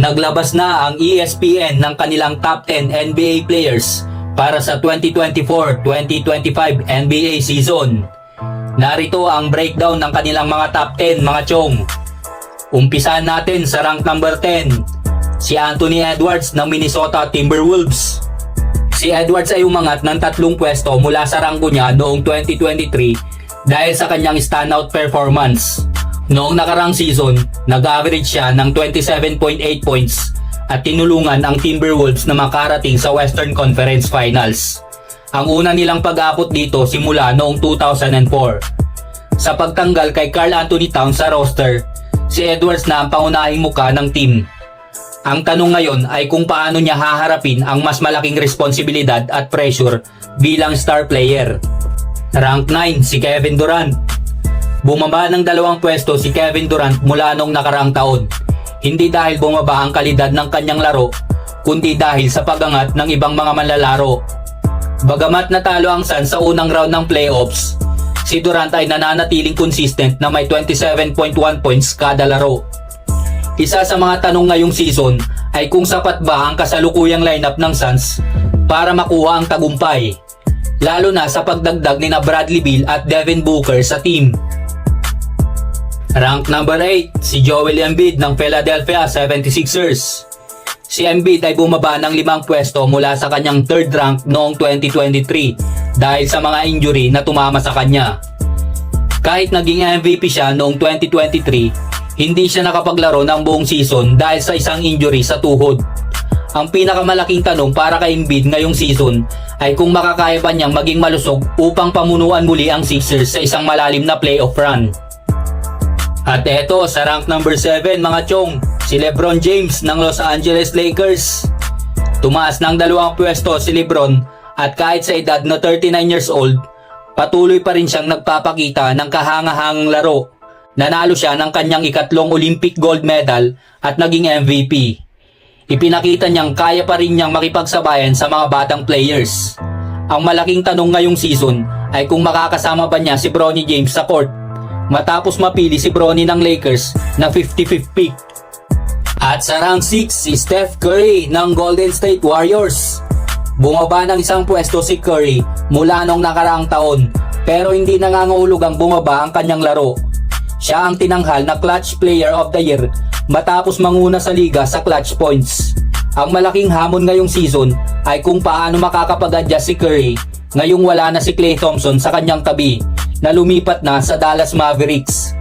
Naglabas na ang ESPN ng kanilang top 10 NBA players para sa 2024-2025 NBA season. Narito ang breakdown ng kanilang mga top 10 mga chong. Umpisahan natin sa rank number 10, si Anthony Edwards ng Minnesota Timberwolves. Si Edwards ay umangat ng 3 pwesto mula sa ranggo niya noong 2023 dahil sa kanyang standout performance. Noong nakarang season, nag-average siya ng 27.8 points at tinulungan ang Timberwolves na makarating sa Western Conference Finals. Ang una nilang pag-akot dito simula noong 2004. Sa pagtanggal kay Karl Anthony Towns sa roster, si Edwards na ang pangunahing muka ng team. Ang tanong ngayon ay kung paano niya haharapin ang mas malaking responsibilidad at pressure bilang star player. Rank 9, si Kevin Durant. Bumaba ng 2 pwesto si Kevin Durant mula noong nakaraang taon. Hindi dahil bumaba ang kalidad ng kanyang laro, kundi dahil sa pagangat ng ibang mga manlalaro. Bagamat natalo ang Suns sa unang round ng playoffs, si Durant ay nananatiling consistent na may 27.1 points kada laro. Isa sa mga tanong ngayong season ay kung sapat ba ang kasalukuyang lineup ng Suns para makuha ang tagumpay, lalo na sa pagdagdag ni Bradley Beal at Devin Booker sa team. Rank number 8, si Joel Embiid ng Philadelphia 76ers. Si Embiid ay bumaba ng 5 pwesto mula sa kanyang 3rd rank noong 2023 dahil sa mga injury na tumama sa kanya. Kahit naging MVP siya noong 2023, hindi siya nakapaglaro ng buong season dahil sa isang injury sa tuhod. Ang pinakamalaking tanong para kay Embiid ngayong season ay kung makakaya ba niyang maging malusog upang pamunuan muli ang Sixers sa isang malalim na playoff run. At eto sa rank number 7 mga chong, si LeBron James ng Los Angeles Lakers. Tumaas ng 2 pwesto si LeBron at kahit sa edad na 39 years old, patuloy pa rin siyang nagpapakita ng kahangahangang laro. Nanalo siya ng kanyang ikatlong Olympic gold medal at naging MVP. Ipinakita niyang kaya pa rin niyang makipagsabayan sa mga batang players. Ang malaking tanong ngayong season ay kung makakasama ba niya si Bronny James sa court matapos mapili si Bronny ng Lakers na 55th pick. At sa rank 6, si Steph Curry ng Golden State Warriors. Bumaba ng 1 pwesto si Curry mula noong nakaraang taon pero hindi nangangahulugang bumaba ang kanyang laro. Siya ang tinanghal na Clutch Player of the Year matapos manguna sa liga sa clutch points. Ang malaking hamon ngayong season ay kung paano makakapag-adjust si Curry ngayong wala na si Klay Thompson sa kanyang tabi na lumipat na sa Dallas Mavericks.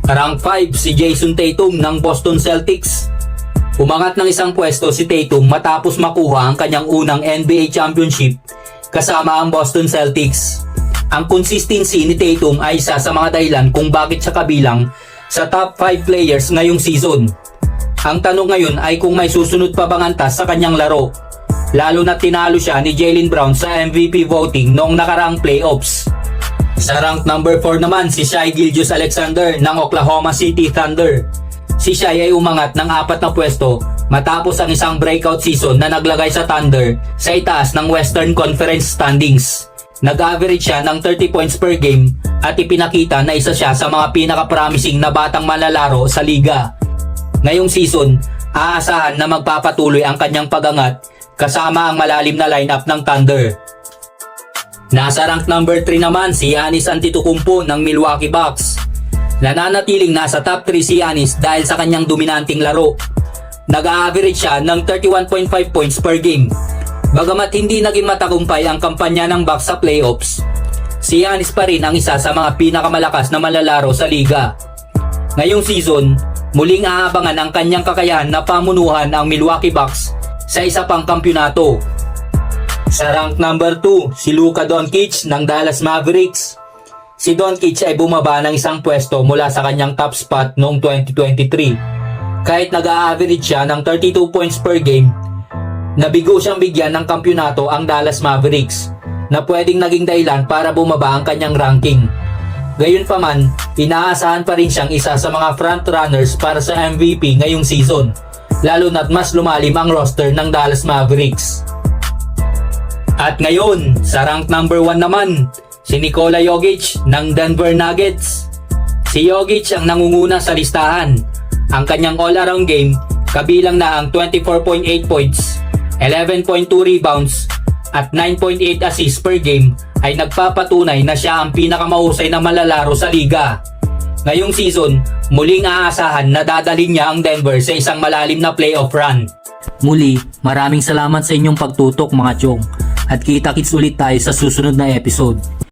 Rank 5, si Jason Tatum ng Boston Celtics. Umangat ng 1 pwesto si Tatum matapos makuha ang kanyang unang NBA championship kasama ang Boston Celtics. Ang consistency ni Tatum ay isa sa mga dahilan kung bakit siya kabilang sa top 5 players ngayong season. Ang tanong ngayon ay kung may susunod pa bang antas sa kanyang laro, lalo na tinalo siya ni Jaylen Brown sa MVP voting noong nakaraang playoffs. Sa rank number 4 naman, si Shai Gilgeous-Alexander ng Oklahoma City Thunder. Si Shai ay umangat ng 4 na pwesto matapos ang isang breakout season na naglagay sa Thunder sa itaas ng Western Conference standings. Nag-average siya ng 30 points per game at ipinakita na isa siya sa mga pinaka-promising na batang manlalaro sa liga. Ngayong season, aasahan na magpapatuloy ang kanyang pagangat kasama ang malalim na lineup ng Thunder. Nasa rank number 3 naman si Giannis Antetokounmpo ng Milwaukee Bucks. Nananatiling nasa top 3 si Giannis dahil sa kanyang dominanting laro. Nag-average siya ng 31.5 points per game. Bagamat hindi naging matagumpay ang kampanya ng Bucks sa playoffs, si Giannis pa rin ang isa sa mga pinakamalakas na manlalaro sa liga. Ngayong season, muling aabangan ang kanyang kakayahan na pamunuhan ang Milwaukee Bucks sa isa pang kampyonato. Sa rank number 2, si Luka Doncic ng Dallas Mavericks. Si Doncic ay bumaba ng 1 pwesto mula sa kanyang top spot noong 2023. Kahit nag-a-average siya ng 32 points per game, nabigo siyang bigyan ng kampyonato ang Dallas Mavericks na pwedeng naging dahilan para bumaba ang kanyang ranking. Gayunpaman, inaasahan pa rin siyang isa sa mga frontrunners para sa MVP ngayong season, lalo na't mas lumalim ang roster ng Dallas Mavericks. At ngayon, sa rank number 1 naman, si Nikola Jokic ng Denver Nuggets. Si Jokic ang nangunguna sa listahan. Ang kanyang all-around game, kabilang na ang 24.8 points, 11.2 rebounds at 9.8 assists per game ay nagpapatunay na siya ang pinakamahusay na manlalaro sa liga. Ngayong season, muling aasahan na dadalhin niya ang Denver sa isang malalim na playoff run. Muli, maraming salamat sa inyong pagtutok mga chong at kita-kits ulit tayo sa susunod na episode.